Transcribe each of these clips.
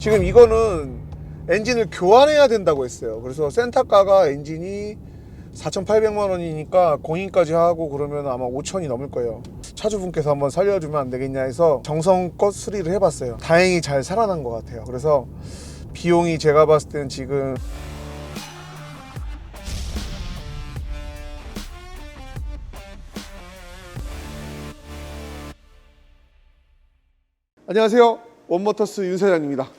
지금 이거는 엔진을 교환해야 된다고 했어요. 그래서 센터가가 엔진이 4,800만 원이니까 공인까지 하고 그러면 아마 5천이 넘을 거예요. 차주분께서 한번 살려주면 안 되겠냐 해서 정성껏 수리를 해봤어요. 다행히 잘 살아난 것 같아요. 그래서 비용이 제가 봤을 때는 지금 안녕하세요, 원모터스 윤 사장입니다.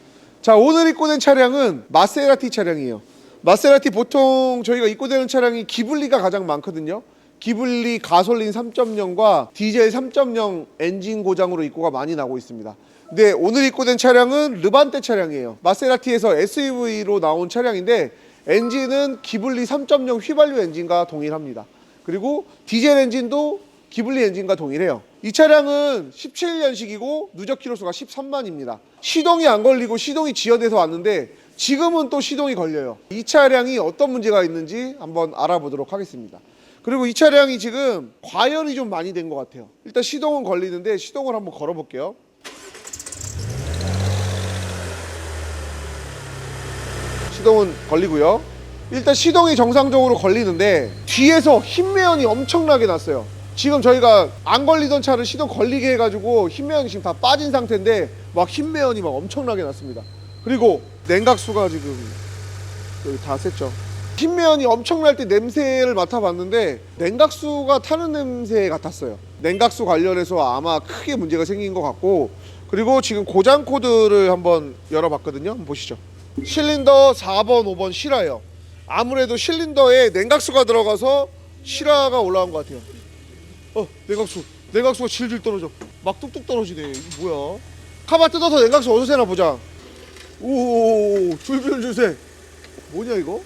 자, 오늘 입고된 차량은 마세라티 차량이에요. 마세라티 보통 저희가 입고되는 차량이 기블리가 가장 많거든요. 기블리 가솔린 3.0과 디젤 3.0 엔진 고장으로 입고가 많이 나고 있습니다. 근데 오늘 입고된 차량은 르반떼 차량이에요. 마세라티에서 SUV로 나온 차량인데 엔진은 기블리 3.0 휘발유 엔진과 동일합니다. 그리고 디젤 엔진도 기블리 엔진과 동일해요. 이 차량은 17년식이고 누적 키로수가 13만입니다. 시동이 안 걸리고 시동이 지연돼서 왔는데 지금은 또 시동이 걸려요. 이 차량이 어떤 문제가 있는지 한번 알아보도록 하겠습니다. 그리고 이 차량이 지금 과열이 좀 많이 된 것 같아요. 일단 시동은 걸리는데 시동을 한번 걸어 볼게요. 시동은 걸리고요. 일단 시동이 정상적으로 걸리는데 뒤에서 흰매연이 엄청나게 났어요. 지금 저희가 안 걸리던 차를 시동 걸리게 해가지고 흰매연이 지금 다 빠진 상태인데 막 흰매연이 막 엄청나게 났습니다. 그리고 냉각수가 지금 여기 다 샜죠. 흰매연이 엄청날 때 냄새를 맡아봤는데 냉각수가 타는 냄새 같았어요. 냉각수 관련해서 아마 크게 문제가 생긴 것 같고, 그리고 지금 고장 코드를 한번 열어봤거든요. 한번 보시죠. 실린더 4번, 5번 실화예요. 아무래도 실린더에 냉각수가 들어가서 실화가 올라온 것 같아요. 냉각수가 질질 떨어져. 막 뚝뚝 떨어지네. 이게 뭐야? 카바 뜯어서 냉각수 어디서 새나 보자. 오, 줄세. 뭐냐 이거?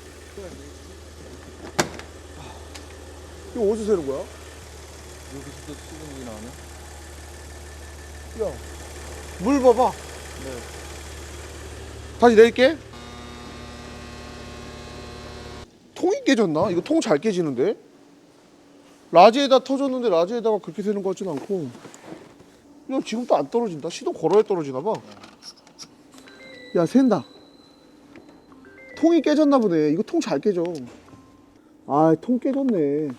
이거 어디서 새는 거야? 여기서도 수분이 나네. 야, 물 봐봐. 네. 다시 내릴게. 통이 깨졌나? 이거 통 잘 깨지는데? 라지에다 터졌는데 라지에다가 그렇게 새는 것 같진 않고. 야, 지금 또 안 떨어진다. 시동 걸어야 떨어지나 봐. 야, 샌다. 통이 깨졌나 보네. 이거 통 잘 깨져. 아, 통 깨졌네.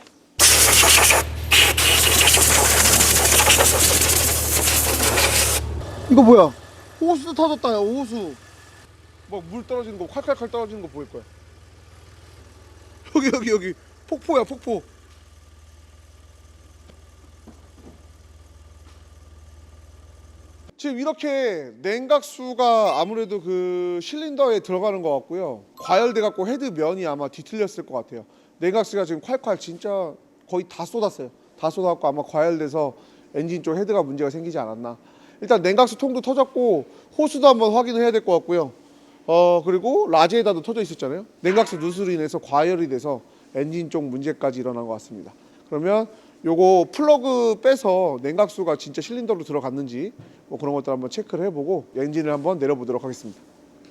이거 뭐야? 호수 터졌다. 야, 호수. 막 물 떨어지는 거, 칼칼칼 떨어지는 거 보일 거야. 여기 폭포야, 폭포. 지금 이렇게 냉각수가 아무래도 그 실린더에 들어가는 것 같고요. 과열돼 갖고 헤드 면이 아마 뒤틀렸을 것 같아요. 냉각수가 지금 콸콸 진짜 거의 다 쏟았어요. 다 쏟아갖고 아마 과열돼서 엔진 쪽 헤드가 문제가 생기지 않았나. 일단 냉각수 통도 터졌고 호수도 한번 확인을 해야 될 것 같고요. 그리고 라지에다도 터져 있었잖아요. 냉각수 누수로 인해서 과열이 돼서 엔진 쪽 문제까지 일어난 것 같습니다. 그러면 요거 플러그 빼서 냉각수가 진짜 실린더로 들어갔는지 뭐 그런 것들 한번 체크를 해보고 엔진을 한번 내려보도록 하겠습니다.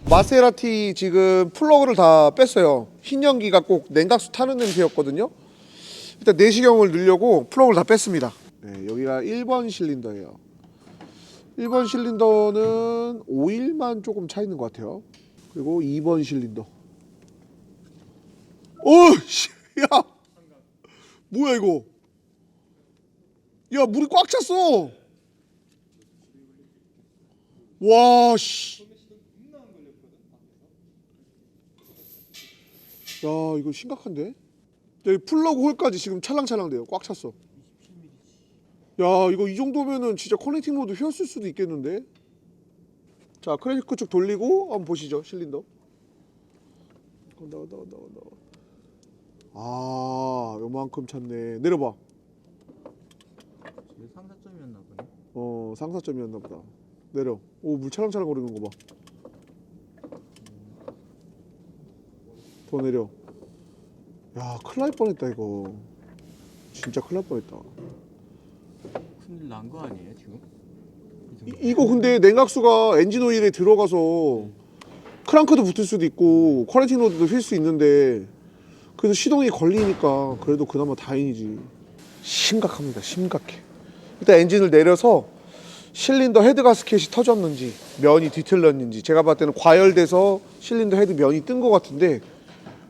마세라티 지금 플러그를 다 뺐어요. 흰 연기가 꼭 냉각수 타는 냄새였거든요. 일단 내시경을 넣으려고 플러그를 다 뺐습니다. 네, 여기가 1번 실린더예요. 1번 실린더는 오일만 조금 차 있는 것 같아요. 그리고 2번 실린더. 오씨, 야, 뭐야 이거? 야, 물이 꽉 찼어. 와, 씨. 야, 이거 심각한데? 여기 플러그 홀까지 지금 찰랑찰랑 돼요. 꽉 찼어. 야, 이거 이 정도면은 진짜 커넥팅 로드 휘었을 수도 있겠는데? 자, 크랭크 쪽 돌리고 한번 보시죠. 실린더. 온다. 아, 요만큼 찼네. 내려봐. 이게 상사점이었나 보네. 상사점이었나 보다. 내려. 오, 물 찰랑찰랑 거리는 거 봐. 더 내려. 야, 큰일 날 뻔했다 이거. 진짜 큰일 날 뻔했다. 큰일 난 거 아니에요 지금? 이거 근데 냉각수가 엔진 오일에 들어가서 크랑크도 붙을 수도 있고 커넥팅 로드도 휠 수 있는데 그래도 시동이 걸리니까 그래도 그나마 다행이지. 심각합니다. 심각해. 일단 엔진을 내려서 실린더 헤드 가스켓이 터졌는지 면이 뒤틀렸는지, 제가 봤을 때는 과열돼서 실린더 헤드 면이 뜬 것 같은데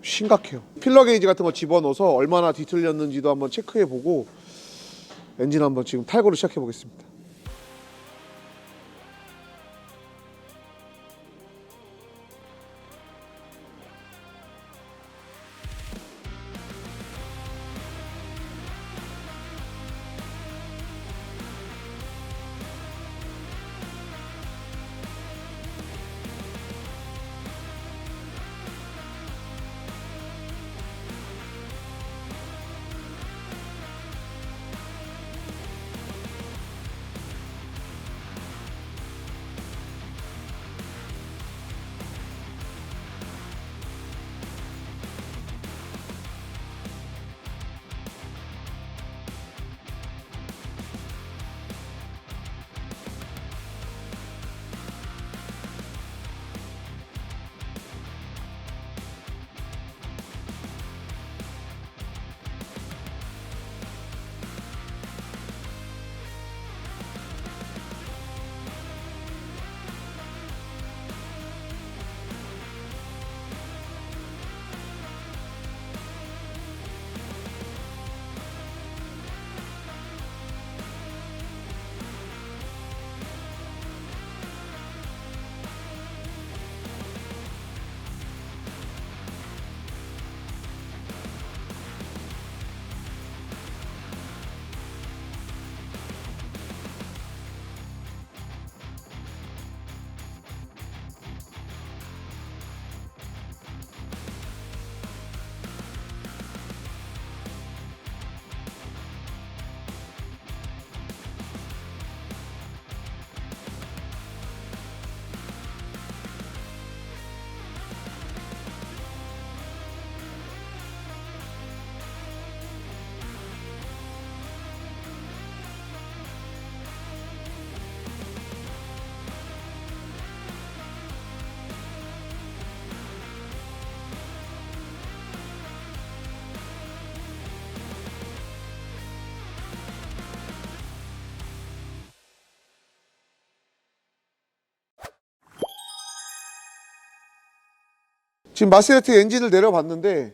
심각해요. 필러 게이지 같은 거 집어넣어서 얼마나 뒤틀렸는지도 한번 체크해보고 엔진 한번 지금 탈거를 시작해보겠습니다. 지금 마세라티 엔진을 내려봤는데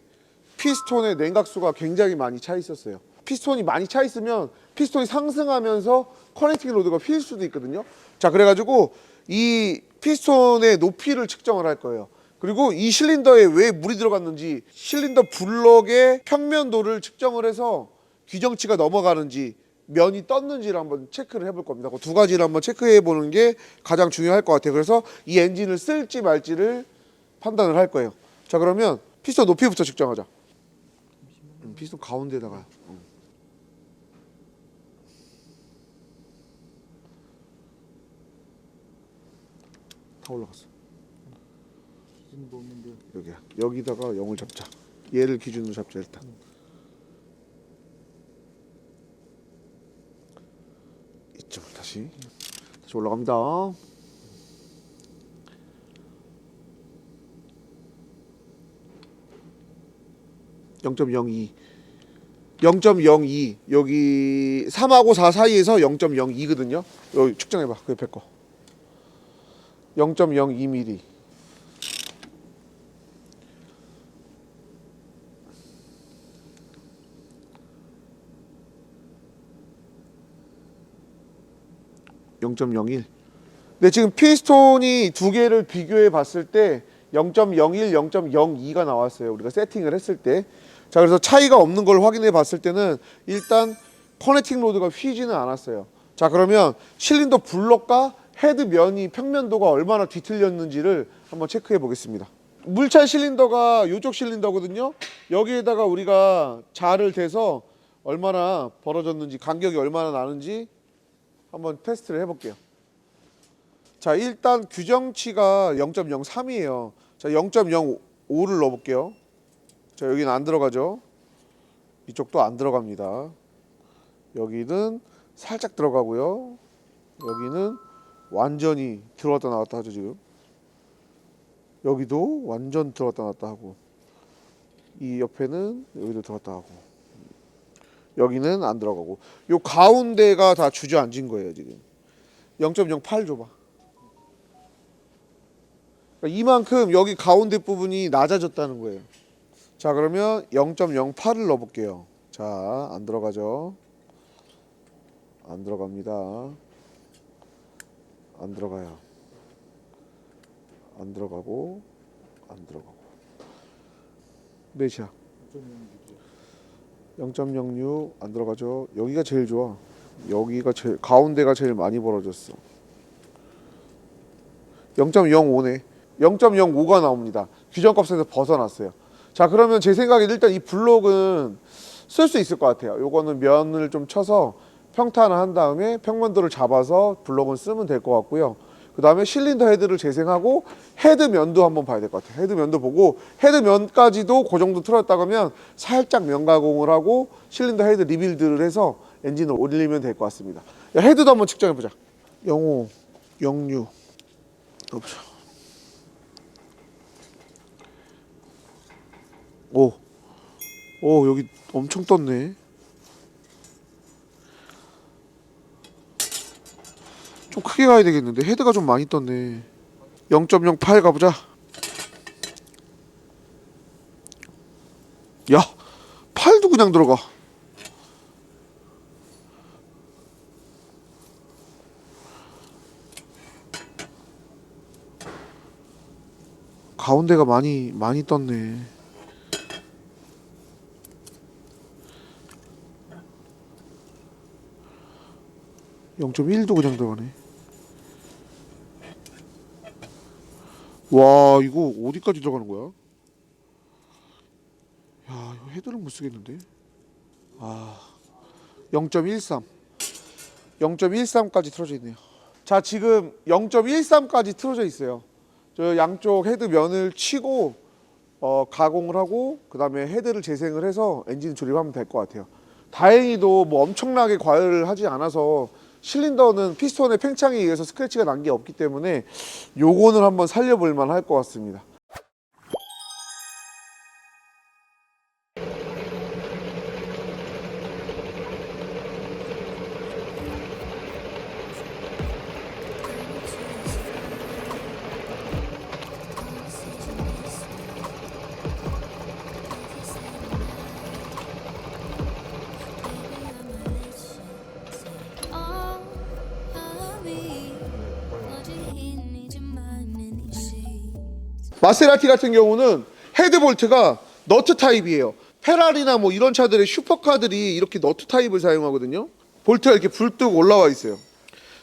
피스톤의 냉각수가 굉장히 많이 차 있었어요. 피스톤이 많이 차 있으면 피스톤이 상승하면서 커넥팅 로드가 휠 수도 있거든요. 자, 그래가지고 이 피스톤의 높이를 측정을 할 거예요. 그리고 이 실린더에 왜 물이 들어갔는지, 실린더 블럭의 평면도를 측정을 해서 규정치가 넘어가는지 면이 떴는지를 한번 체크를 해볼 겁니다. 그 두 가지를 한번 체크해 보는 게 가장 중요할 것 같아요. 그래서 이 엔진을 쓸지 말지를 판단을 할 거예요. 자, 그러면 피스톤 높이부터 측정하자. 피스톤 가운데다가 다 올라갔어. 여기야. 여기다가 0을 잡자. 얘를 기준으로 잡자 일단. 이쯤 다시 올라갑니다. 0.02 0.02 여기 3하고 4 사이에서 0.02거든요. 여기 측정해봐. 그 옆에 거 0.02mm. (0.01) 근데 지금 피스톤이 두 개를 비교해 봤을 때 0.01, 0.02가 나왔어요. 우리가 세팅을 했을 때. 자, 그래서 차이가 없는 걸 확인해 봤을 때는 일단 커넥팅 로드가 휘지는 않았어요. 자, 그러면 실린더 블럭과 헤드 면이 평면도가 얼마나 뒤틀렸는지를 한번 체크해 보겠습니다. 물찬 실린더가 이쪽 실린더거든요. 여기에다가 우리가 자를 대서 얼마나 벌어졌는지, 간격이 얼마나 나는지 한번 테스트를 해볼게요. 자, 일단 규정치가 0.03이에요. 자, 0.05를 넣어볼게요. 자, 여기는 안 들어가죠. 이쪽도 안 들어갑니다. 여기는 살짝 들어가고요. 여기는 완전히 들어갔다 나왔다 하죠. 지금 여기도 완전 들어갔다 나왔다 하고, 이 옆에는 여기도 들어갔다 하고, 여기는 안 들어가고, 요 가운데가 다 주저앉은 거예요. 지금 0.08 줘봐. 그러니까 이만큼 여기 가운데 부분이 낮아졌다는 거예요. 자, 그러면 0.08을 넣어볼게요. 자, 안 들어가죠. 안 들어갑니다. 안 들어가요. 안 들어가고 안 들어가고. 몇이야? 0.06 안 들어가죠. 여기가 제일 좋아. 여기가 제일 가운데가 제일 많이 벌어졌어. 0.05네. 0.05가 나옵니다. 규정값에서 벗어났어요. 자, 그러면 제 생각에 일단 이 블록은 쓸 수 있을 것 같아요. 요거는 면을 좀 쳐서 평탄을 한 다음에 평면도를 잡아서 블록은 쓰면 될 것 같고요. 그 다음에 실린더 헤드를 재생하고 헤드 면도 한번 봐야 될 것 같아요. 헤드 면도 보고 헤드 면까지도 그 정도 틀었다 그러면 살짝 면 가공을 하고 실린더 헤드 리빌드를 해서 엔진을 올리면 될 것 같습니다. 야, 헤드도 한번 측정해 보자. 05, 06 넣어보자. 오, 여기 엄청 떴네. 좀 크게 가야 되겠는데 헤드가 좀 많이 떴네. 0.08 가보자. 야, 8도 그냥 들어가. 가운데가 많이 떴네. (0.1도) 그냥 들어가네. 와, 이거 어디까지 들어가는 거야? 야, 이거 헤드를 못 쓰겠는데. 0.13 0.13까지 틀어져 있네요. 자, 지금 0.13까지 틀어져 있어요. 저 양쪽 헤드 면을 치고 가공을 하고 그 다음에 헤드를 재생을 해서 엔진 조립하면 될 것 같아요. 다행히도 뭐 엄청나게 과열을 하지 않아서 실린더는 피스톤의 팽창에 의해서 스크래치가 난 게 없기 때문에 요거는 한번 살려볼 만할 것 같습니다. 마세라티 같은 경우는 헤드볼트가 너트 타입이에요. 페라리나 뭐 이런 차들의 슈퍼카들이 이렇게 너트 타입을 사용하거든요. 볼트가 이렇게 불뚝 올라와 있어요.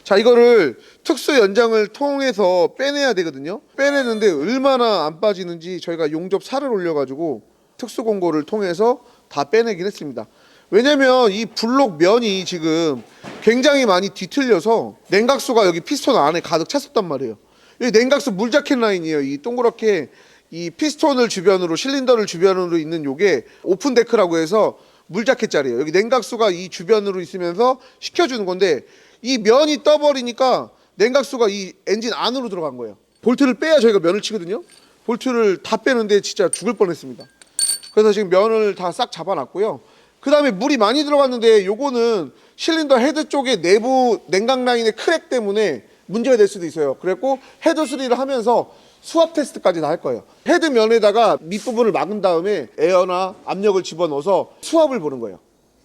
자, 이거를 특수 연장을 통해서 빼내야 되거든요. 빼내는데 얼마나 안 빠지는지 저희가 용접 살을 올려가지고 특수 공고를 통해서 다 빼내긴 했습니다. 왜냐면 이 블록 면이 지금 굉장히 많이 뒤틀려서 냉각수가 여기 피스톤 안에 가득 찼었단 말이에요. 이 냉각수 물자켓 라인이에요. 이 동그랗게 이 피스톤을 주변으로 실린더를 주변으로 있는 요게 오픈 데크라고 해서 물자켓 자리예요. 여기 냉각수가 이 주변으로 있으면서 식혀주는 건데 이 면이 떠버리니까 냉각수가 이 엔진 안으로 들어간 거예요. 볼트를 빼야 저희가 면을 치거든요. 볼트를 다 빼는데 진짜 죽을 뻔했습니다. 그래서 지금 면을 다 싹 잡아놨고요. 그 다음에 물이 많이 들어갔는데 요거는 실린더 헤드 쪽에 내부 냉각 라인의 크랙 때문에 문제가 될 수도 있어요. 그래갖고 헤드 수리를 하면서 수압 테스트까지 다 할 거예요. 헤드 면에다가 밑부분을 막은 다음에 에어나 압력을 집어넣어서 수압을 보는 거예요.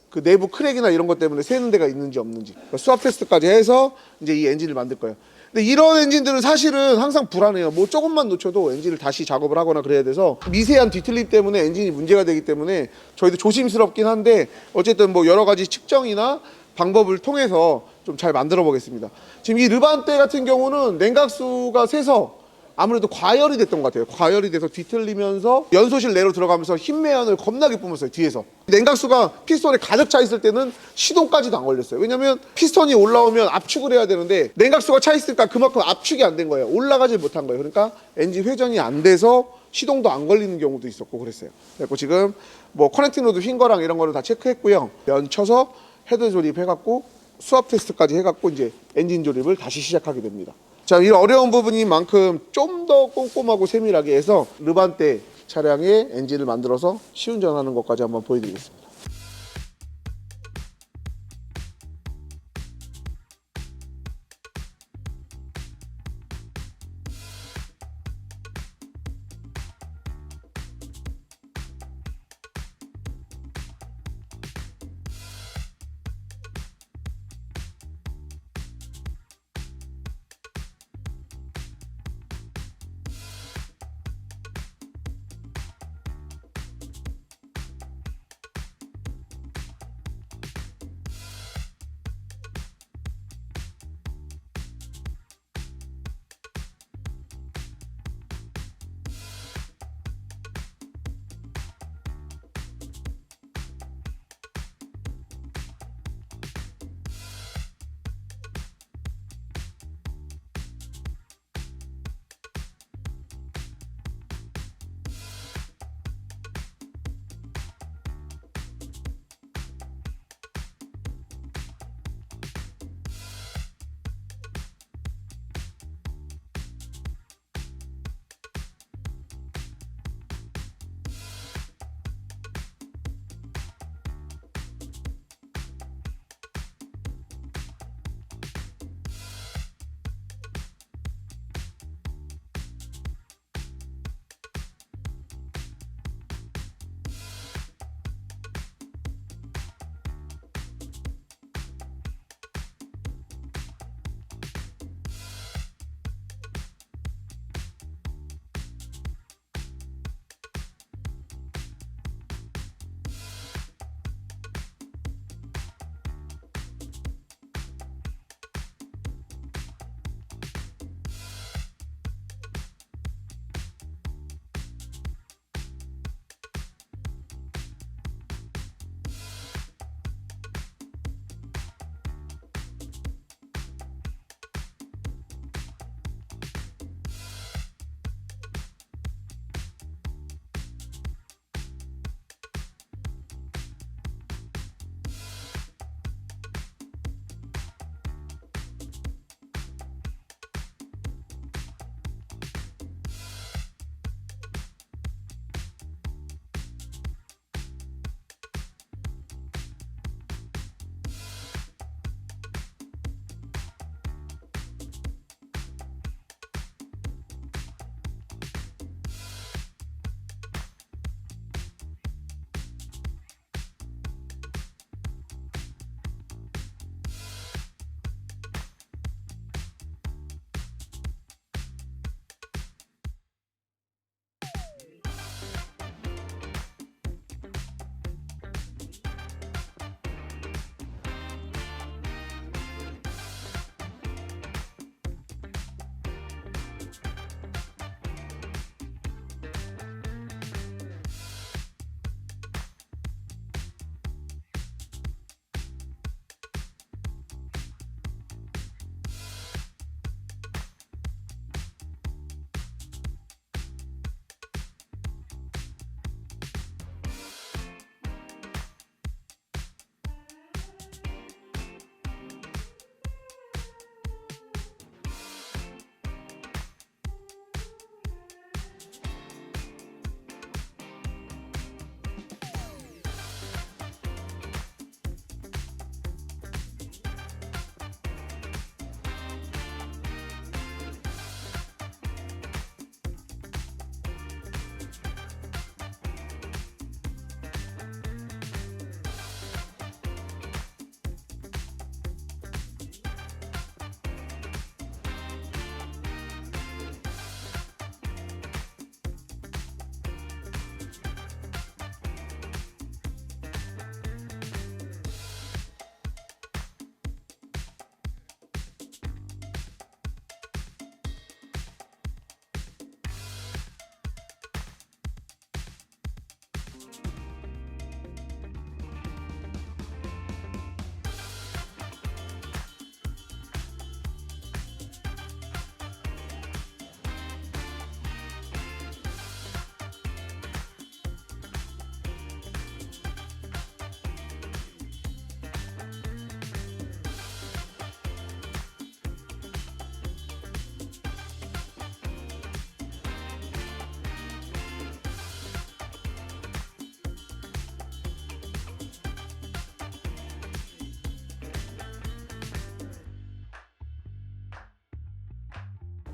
그 내부 크랙이나 이런 것 때문에 새는 데가 있는지 없는지. 그러니까 수압 테스트까지 해서 이제 이 엔진을 만들 거예요. 근데 이런 엔진들은 사실은 항상 불안해요. 뭐 조금만 놓쳐도 엔진을 다시 작업을 하거나 그래야 돼서 미세한 뒤틀림 때문에 엔진이 문제가 되기 때문에 저희도 조심스럽긴 한데 어쨌든 뭐 여러 가지 측정이나 방법을 통해서 좀 잘 만들어 보겠습니다. 지금 이 르반떼 같은 경우는 냉각수가 새서 아무래도 과열이 됐던 것 같아요. 과열이 돼서 뒤틀리면서 연소실 내로 들어가면서 흰매연을 겁나게 뿜었어요. 뒤에서. 냉각수가 피스톤에 가득 차 있을 때는 시동까지도 안 걸렸어요. 왜냐면 피스톤이 올라오면 압축을 해야 되는데 냉각수가 차 있으니까 그만큼 압축이 안 된 거예요. 올라가질 못한 거예요. 그러니까 엔진 회전이 안 돼서 시동도 안 걸리는 경우도 있었고 그랬어요. 그래서 지금 뭐 커넥팅 로드 휜 거랑 이런 거를 다 체크했고요. 면 쳐서 헤드 조립해갖고 수압 테스트까지 해갖고 이제 엔진 조립을 다시 시작하게 됩니다. 자, 이 어려운 부분인 만큼 좀 더 꼼꼼하고 세밀하게 해서 르반떼 차량의 엔진을 만들어서 시운전하는 것까지 한번 보여드리겠습니다.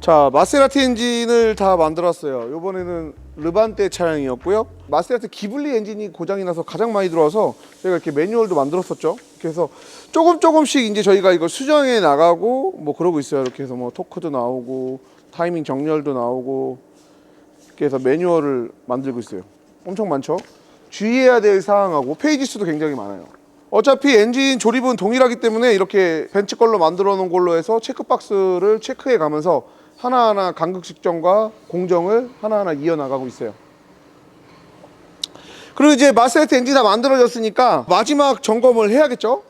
자, 마세라티 엔진을 다 만들었어요. 이번에는 르반떼 차량이었고요. 마세라티 기블리 엔진이 고장이 나서 가장 많이 들어와서 저희가 이렇게 매뉴얼도 만들었었죠. 그래서 조금씩 이제 저희가 이걸 수정해 나가고 뭐 그러고 있어요. 이렇게 해서 뭐 토크도 나오고 타이밍 정렬도 나오고 이렇게 해서 매뉴얼을 만들고 있어요. 엄청 많죠. 주의해야 될 사항하고 페이지 수도 굉장히 많아요. 어차피 엔진 조립은 동일하기 때문에 이렇게 벤츠 걸로 만들어 놓은 걸로 해서 체크박스를 체크해 가면서 하나하나 간극 측정과 공정을 하나하나 이어나가고 있어요. 그리고 이제 마세라티 엔진이 다 만들어졌으니까 마지막 점검을 해야겠죠.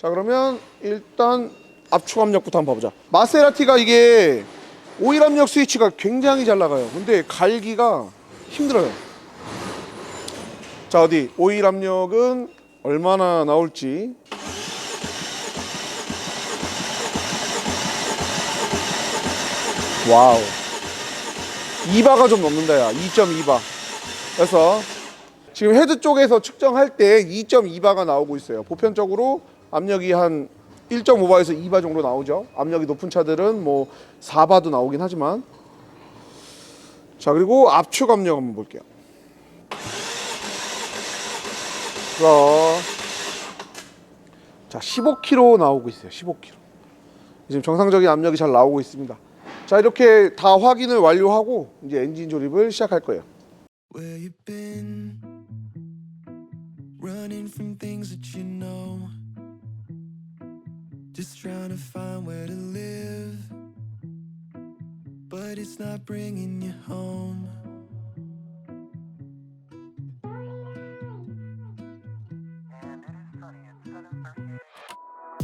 자, 그러면 일단 압축 압력부터 한번 봐보자. 마세라티가 이게 오일 압력 스위치가 굉장히 잘 나가요. 근데 갈기가 힘들어요. 자, 어디 오일 압력은 얼마나 나올지. 와우, 2바가 좀 넘는다. 야, 2.2바. 그래서 지금 헤드 쪽에서 측정할 때 2.2바가 나오고 있어요. 보편적으로 압력이 한 1.5바에서 2바 정도 나오죠. 압력이 높은 차들은 뭐 4바도 나오긴 하지만. 자, 그리고 압축 압력 한번 볼게요. 자, 15kg 나오고 있어요. 15kg. 지금 정상적인 압력이 잘 나오고 있습니다. 자, 이렇게 다 확인을 완료하고 이제 엔진 조립을 시작할 거예요. Where you been? Running from things that you know. Just trying to find where to live. But it's not bringing you home.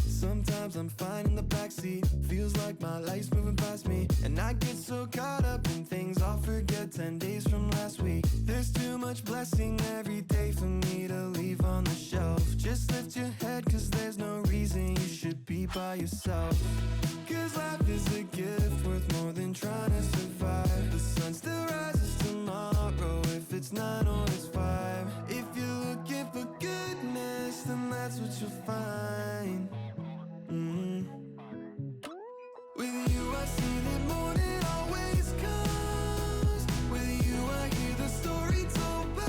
Sometimes I'm fine in the backseat. Feels like my life's moving past me. And I get so caught up in things I'll forget 10 days from last week. There's too much blessing every day for me to leave on the shelf. Just lift your head, cause there's no reason you should be by yourself. Cause life is a gift worth more than trying to survive. The sun still rises tomorrow if it's 9 or it's 5. If you're looking for goodness, then that's what you'll find. With you I see the morning always comes. With you I hear the story told by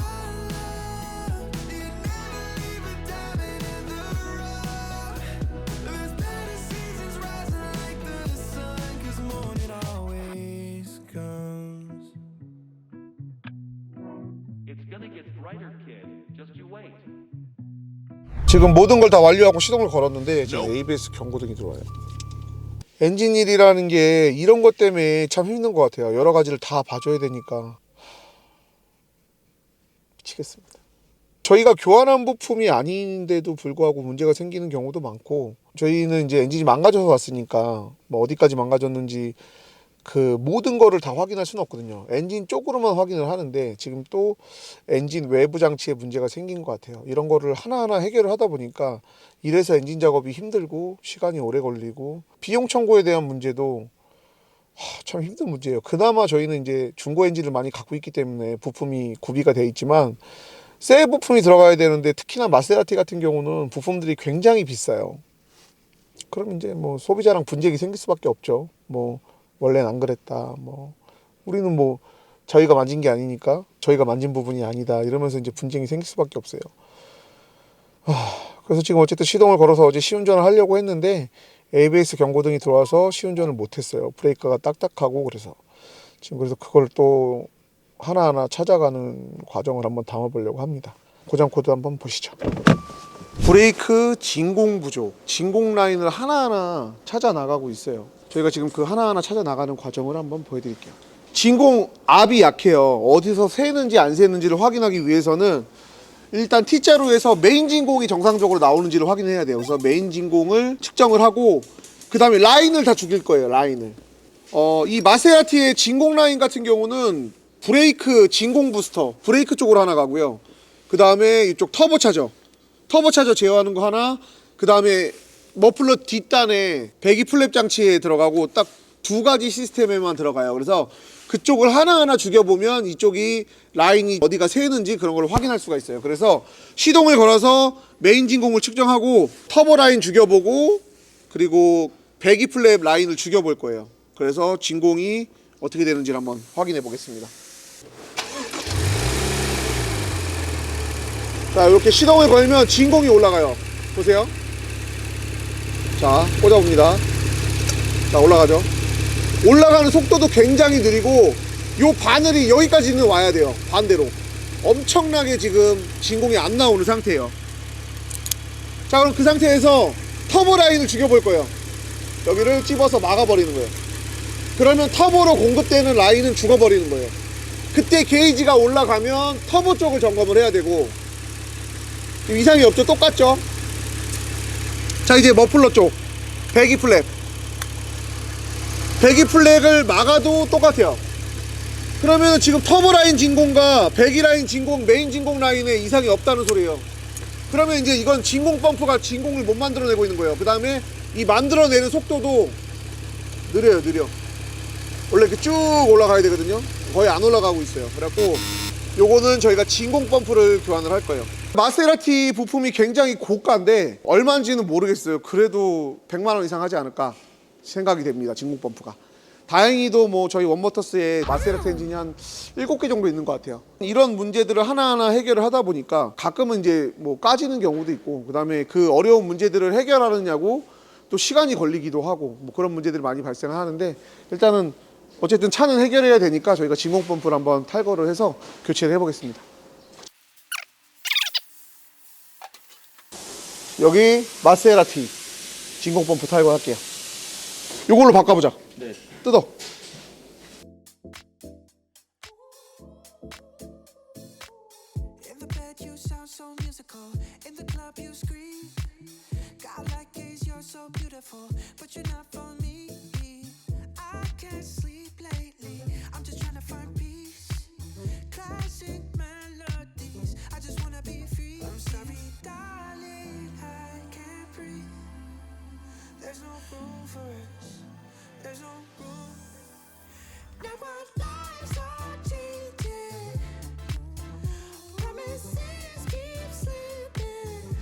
love. You never leave a diamond in the rough. There's better seasons rising like the sun, cause morning always comes. It's gonna get brighter, kid. Just you wait. 지금 모든 걸 다 완료하고 시동을 걸었는데 지금 ABS 경고등이 들어와요. 엔진일이라는 게 이런 것 때문에 참 힘든 것 같아요. 여러 가지를 다 봐줘야 되니까 미치겠습니다. 저희가 교환한 부품이 아닌데도 불구하고 문제가 생기는 경우도 많고, 저희는 이제 엔진이 망가져서 왔으니까 뭐 어디까지 망가졌는지 그 모든 거를 다 확인할 수는 없거든요. 엔진 쪽으로만 확인을 하는데 지금 또 엔진 외부 장치에 문제가 생긴 것 같아요. 이런 거를 하나하나 해결을 하다 보니까 이래서 엔진 작업이 힘들고 시간이 오래 걸리고 비용 청구에 대한 문제도 참 힘든 문제예요. 그나마 저희는 이제 중고 엔진을 많이 갖고 있기 때문에 부품이 구비가 돼 있지만 새 부품이 들어가야 되는데 특히나 마세라티 같은 경우는 부품들이 굉장히 비싸요. 그럼 이제 뭐 소비자랑 분쟁이 생길 수밖에 없죠. 뭐 원래는 안 그랬다. 뭐 우리는 뭐 저희가 만진 게 아니니까 저희가 만진 부분이 아니다. 이러면서 이제 분쟁이 생길 수밖에 없어요. 그래서 지금 어쨌든 시동을 걸어서 어제 시운전을 하려고 했는데 ABS 경고등이 들어와서 시운전을 못했어요. 브레이크가 딱딱하고 그래서 지금 그래서 그걸 또 하나하나 찾아가는 과정을 한번 담아보려고 합니다. 고장 코드 한번 보시죠. 브레이크 진공 부족, 진공 라인을 하나하나 찾아 나가고 있어요. 저희가 지금 그 하나하나 찾아 나가는 과정을 한번 보여드릴게요. 진공 압이 약해요. 어디서 새는지 안 새는지를 확인하기 위해서는 일단 T자루에서 메인 진공이 정상적으로 나오는지를 확인해야 돼요. 그래서 메인 진공을 측정을 하고 그 다음에 라인을 다 죽일 거예요. 라인을. 이 마세라티의 진공 라인 같은 경우는 브레이크 진공 부스터, 브레이크 쪽으로 하나 가고요. 그 다음에 이쪽 터보차저 제어하는 거 하나, 그 다음에 머플러 뒷단에 배기 플랩 장치에 들어가고 딱 2가지 시스템에만 들어가요. 그래서 그쪽을 하나하나 죽여보면 이쪽이 라인이 어디가 새는지 그런 걸 확인할 수가 있어요. 그래서 시동을 걸어서 메인 진공을 측정하고 터보 라인 죽여보고 그리고 배기 플랩 라인을 죽여볼 거예요. 그래서 진공이 어떻게 되는지를 한번 확인해 보겠습니다. 자, 이렇게 시동을 걸면 진공이 올라가요. 보세요. 자, 꽂아봅니다. 자, 올라가죠. 올라가는 속도도 굉장히 느리고 요 바늘이 여기까지는 와야 돼요. 반대로 엄청나게 지금 진공이 안 나오는 상태예요. 자, 그럼 그 상태에서 터보 라인을 죽여볼 거예요. 여기를 찝어서 막아버리는 거예요. 그러면 터보로 공급되는 라인은 죽어버리는 거예요. 그때 게이지가 올라가면 터보 쪽을 점검을 해야 되고, 이상이 없죠? 똑같죠? 자, 이제 머플러 쪽 배기 플랩, 배기 플랩을 막아도 똑같아요. 그러면 지금 터보 라인 진공과 배기 라인 진공, 메인 진공 라인에 이상이 없다는 소리예요. 그러면 이제 이건 진공 펌프가 진공을 못 만들어내고 있는 거예요. 그 다음에 이 만들어내는 속도도 느려요. 느려. 원래 이렇게 쭉 올라가야 되거든요. 거의 안 올라가고 있어요. 그래갖고 요거는 저희가 진공 펌프를 교환을 할 거예요. 마세라티 부품이 굉장히 고가인데 얼마인지는 모르겠어요. 그래도 100만 원 이상 하지 않을까 생각이 됩니다. 진공 펌프가. 다행히도 뭐 저희 원모터스에 마세라티 엔진이 한 7개 정도 있는 것 같아요. 이런 문제들을 하나하나 해결을 하다 보니까 가끔은 이제 뭐 까지는 경우도 있고, 그 다음에 그 어려운 문제들을 해결하느냐고 또 시간이 걸리기도 하고, 뭐 그런 문제들이 많이 발생하는데, 일단은 어쨌든 차는 해결해야 되니까 저희가 진공 펌프를 한번 탈거를 해서 교체를 해보겠습니다. 여기 마세라티 진공 펌프 탈거할게요. 이걸로 바꿔보자. 네. 뜯어. In the bed you sound so musical. In the club you scream. God like gaze, you're so beautiful, but you're not for me. I can't sleep lately. I'm just trying to find peace. Classic melodies. I just wanna be free. I'm sorry, darling, I can't breathe. There's no room for us. There's no room. Now our lives are changing. Promises keep slipping.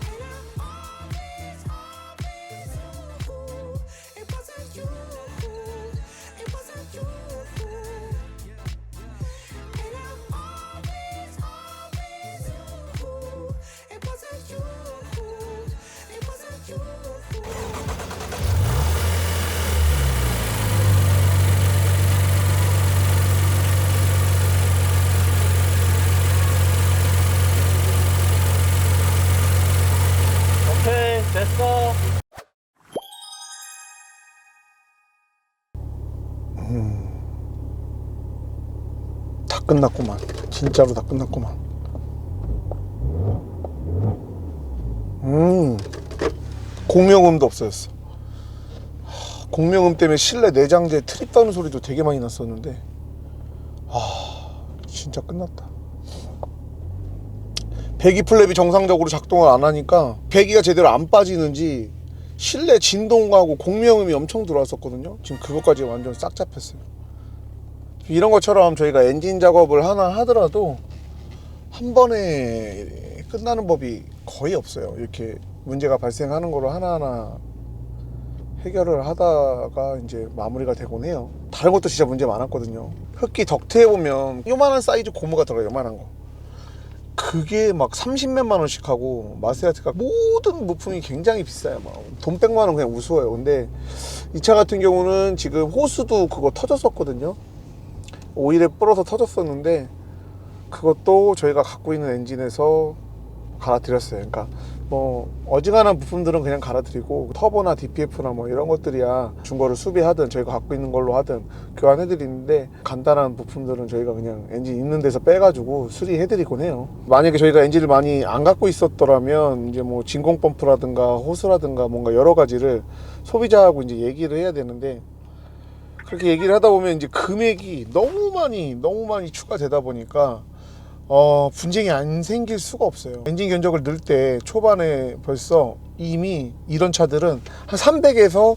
And I'm always, always you. It wasn't you. It wasn't you. And I'm always, always you. It wasn't you. It wasn't you. 오케이, 됐어. 다 끝났구만. 진짜로 다 끝났구만. 공명음도 없어졌어. 공명음 때문에 실내 내장재 트립 다는 소리도 되게 많이 났었는데, 진짜 끝났다. 배기 플랩이 정상적으로 작동을 안 하니까 배기가 제대로 안 빠지는지 실내 진동하고 공명음이 엄청 들어왔었거든요. 지금 그것까지 완전 싹 잡혔어요. 이런 것처럼 저희가 엔진 작업을 하나 하더라도 한 번에 끝나는 법이 거의 없어요. 이렇게 문제가 발생하는 거를 하나하나 해결을 하다가 이제 마무리가 되곤 해요. 다른 것도 진짜 문제 많았거든요. 흡기 덕트에 보면 요만한 사이즈 고무가 들어가요. 요만한 거. 그게 막 30몇만 원씩 하고, 마세라티가 모든 부품이 굉장히 비싸요. 막 돈 100만 원 그냥 우스워요. 근데 이 차 같은 경우는 지금 호스도 그거 터졌었거든요. 오일에 불어서 터졌었는데 그것도 저희가 갖고 있는 엔진에서 갈아드렸어요. 그러니까 뭐 어지간한 부품들은 그냥 갈아드리고, 터보나 DPF나 뭐 이런 것들이야 중고를 수비하든 저희가 갖고 있는 걸로 하든 교환해드리는데, 간단한 부품들은 저희가 그냥 엔진 있는 데서 빼가지고 수리해드리곤 해요. 만약에 저희가 엔진을 많이 안 갖고 있었더라면 이제 뭐 진공 펌프라든가 호스라든가 뭔가 여러 가지를 소비자하고 이제 얘기를 해야 되는데, 그렇게 얘기를 하다 보면 이제 금액이 너무 많이 추가되다 보니까 분쟁이 안 생길 수가 없어요. 엔진 견적을 넣을 때 초반에 벌써 이미 이런 차들은 한 300에서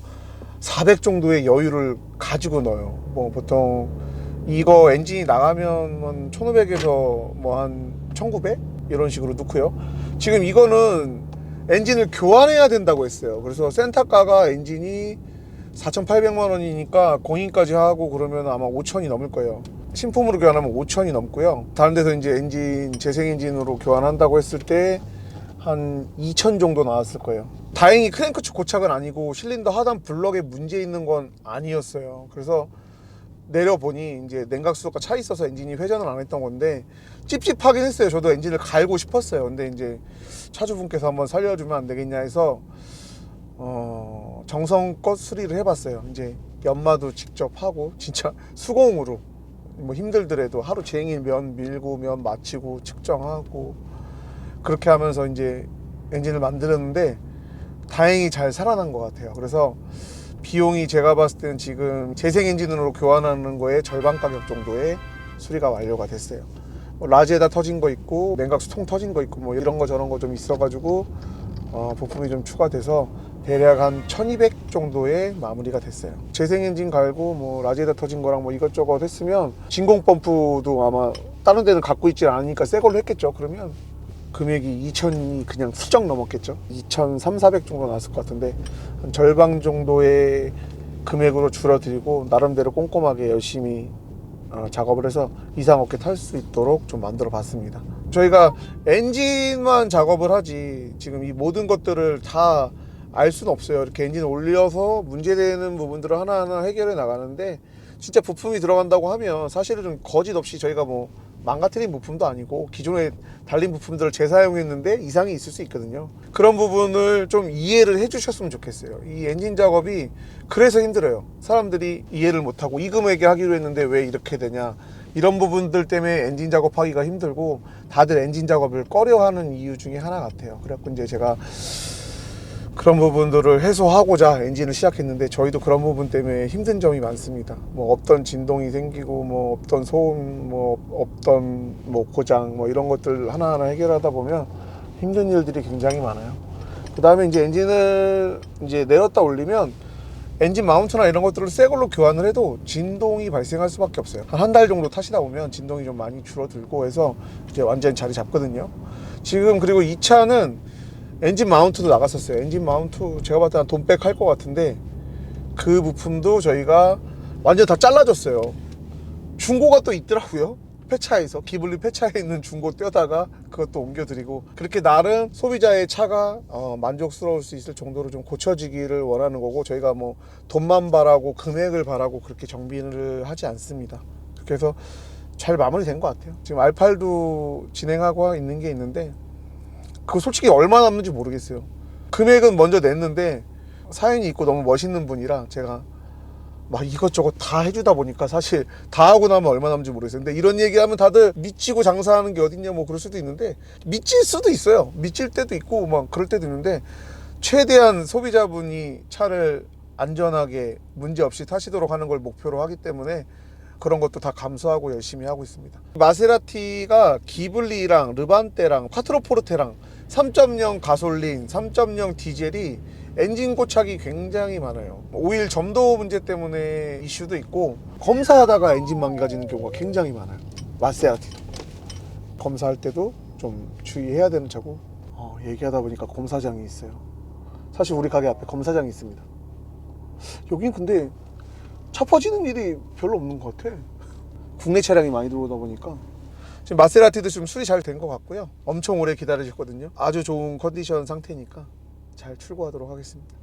400 정도의 여유를 가지고 넣어요. 뭐 보통 이거 엔진이 나가면 1500에서 뭐 한 1900 이런 식으로 넣고요. 지금 이거는 엔진을 교환해야 된다고 했어요. 그래서 센터가가 엔진이 4,800만 원이니까 공인까지 하고 그러면 아마 5천이 넘을 거예요. 신품으로 교환하면 5천이 넘고요. 다른 데서 이제 엔진 재생 엔진으로 교환한다고 했을 때 한 2천 정도 나왔을 거예요. 다행히 크랭크 축 고착은 아니고 실린더 하단 블럭에 문제 있는 건 아니었어요. 그래서 내려보니 이제 냉각수가 차 있어서 엔진이 회전을 안 했던 건데 찝찝하긴 했어요. 저도 엔진을 갈고 싶었어요. 근데 이제 차주분께서 한번 살려주면 안 되겠냐 해서 정성껏 수리를 해봤어요. 이제 연마도 직접 하고 진짜 수공으로 뭐 힘들더라도 하루 종일 면 밀고 면 맞추고 측정하고 그렇게 하면서 이제 엔진을 만들었는데 다행히 잘 살아난 것 같아요. 그래서 비용이 제가 봤을 때는 지금 재생 엔진으로 교환하는 거에 절반 가격 정도의 수리가 완료가 됐어요. 뭐 라지에다 터진 거 있고 냉각수 통 터진 거 있고 뭐 이런 거 저런 거 좀 있어가지고 부품이 좀 추가돼서 대략 한 1200 정도의 마무리가 됐어요. 재생 엔진 갈고 뭐 라지에다 터진 거랑 뭐 이것저것 했으면 진공 펌프도 아마 다른 데는 갖고 있지 않으니까 새 걸로 했겠죠. 그러면 금액이 2천이 그냥 훌쩍 넘었겠죠. 2,300, 400 정도 나왔을 것 같은데 한 절반 정도의 금액으로 줄어들이고 나름대로 꼼꼼하게 열심히 작업을 해서 이상 없게 탈 수 있도록 좀 만들어 봤습니다. 저희가 엔진만 작업을 하지 지금 이 모든 것들을 다 알 수는 없어요. 이렇게 엔진 올려서 문제되는 부분들을 하나하나 해결해 나가는데 진짜 부품이 들어간다고 하면 사실은 좀 거짓 없이 저희가 뭐 망가뜨린 부품도 아니고 기존에 달린 부품들을 재사용했는데 이상이 있을 수 있거든요. 그런 부분을 좀 이해를 해주셨으면 좋겠어요. 이 엔진 작업이 그래서 힘들어요. 사람들이 이해를 못하고 이 금액에 하기로 했는데 왜 이렇게 되냐, 이런 부분들 때문에 엔진 작업하기가 힘들고 다들 엔진 작업을 꺼려하는 이유 중에 하나 같아요. 그래갖고 이제 제가 그런 부분들을 해소하고자 엔진을 시작했는데 저희도 그런 부분 때문에 힘든 점이 많습니다. 뭐 없던 진동이 생기고 뭐 없던 소음, 뭐 없던 뭐 고장, 뭐 이런 것들 하나하나 해결하다 보면 힘든 일들이 굉장히 많아요. 그 다음에 이제 엔진을 이제 내렸다 올리면 엔진 마운트나 이런 것들을 새 걸로 교환을 해도 진동이 발생할 수밖에 없어요. 한 달 정도 타시다 보면 진동이 좀 많이 줄어들고 해서 이제 완전히 자리 잡거든요. 지금 그리고 이 차는 엔진 마운트도 나갔었어요. 엔진 마운트 제가 봤을 때 한 돈백 할 것 같은데 그 부품도 저희가 완전 다 잘라줬어요. 중고가 또 있더라고요. 폐차에서 기블리 폐차에 있는 중고 떼다가 그것도 옮겨드리고 그렇게 나름 소비자의 차가 만족스러울 수 있을 정도로 좀 고쳐지기를 원하는 거고 저희가 뭐 돈만 바라고 금액을 바라고 그렇게 정비를 하지 않습니다. 그래서 잘 마무리된 것 같아요. 지금 R8도 진행하고 있는 게 있는데 그거 솔직히 얼마 남는지 모르겠어요. 금액은 먼저 냈는데 사연이 있고 너무 멋있는 분이라 제가 막 이것저것 다 해주다 보니까 사실 다 하고 나면 얼마 남는지 모르겠어요. 근데 이런 얘기하면 다들 미치고 장사하는 게 어딨냐 뭐 그럴 수도 있는데 미칠 수도 있어요. 미칠 때도 있고 막 그럴 때도 있는데 최대한 소비자분이 차를 안전하게 문제없이 타시도록 하는 걸 목표로 하기 때문에 그런 것도 다 감수하고 열심히 하고 있습니다. 마세라티가 기블리랑 르반떼랑 콰트로포르테랑 3.0 가솔린, 3.0 디젤이 엔진 고착이 굉장히 많아요. 오일 점도 문제 때문에 이슈도 있고 검사하다가 엔진 망가지는 경우가 굉장히 많아요. 마세라티도 검사할 때도 좀 주의해야 되는 차고 얘기하다 보니까 검사장이 있어요. 사실 우리 가게 앞에 검사장이 있습니다. 여긴 근데 차 퍼지는 일이 별로 없는 것 같아. 국내 차량이 많이 들어오다 보니까 지금 마세라티도 좀 수리 잘 된 것 같고요. 엄청 오래 기다리셨거든요. 아주 좋은 컨디션 상태니까 잘 출고하도록 하겠습니다.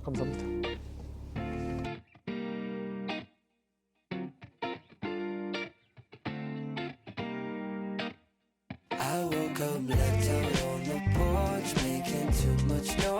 감사합니다. I woke up left out on the porch, making too much noise.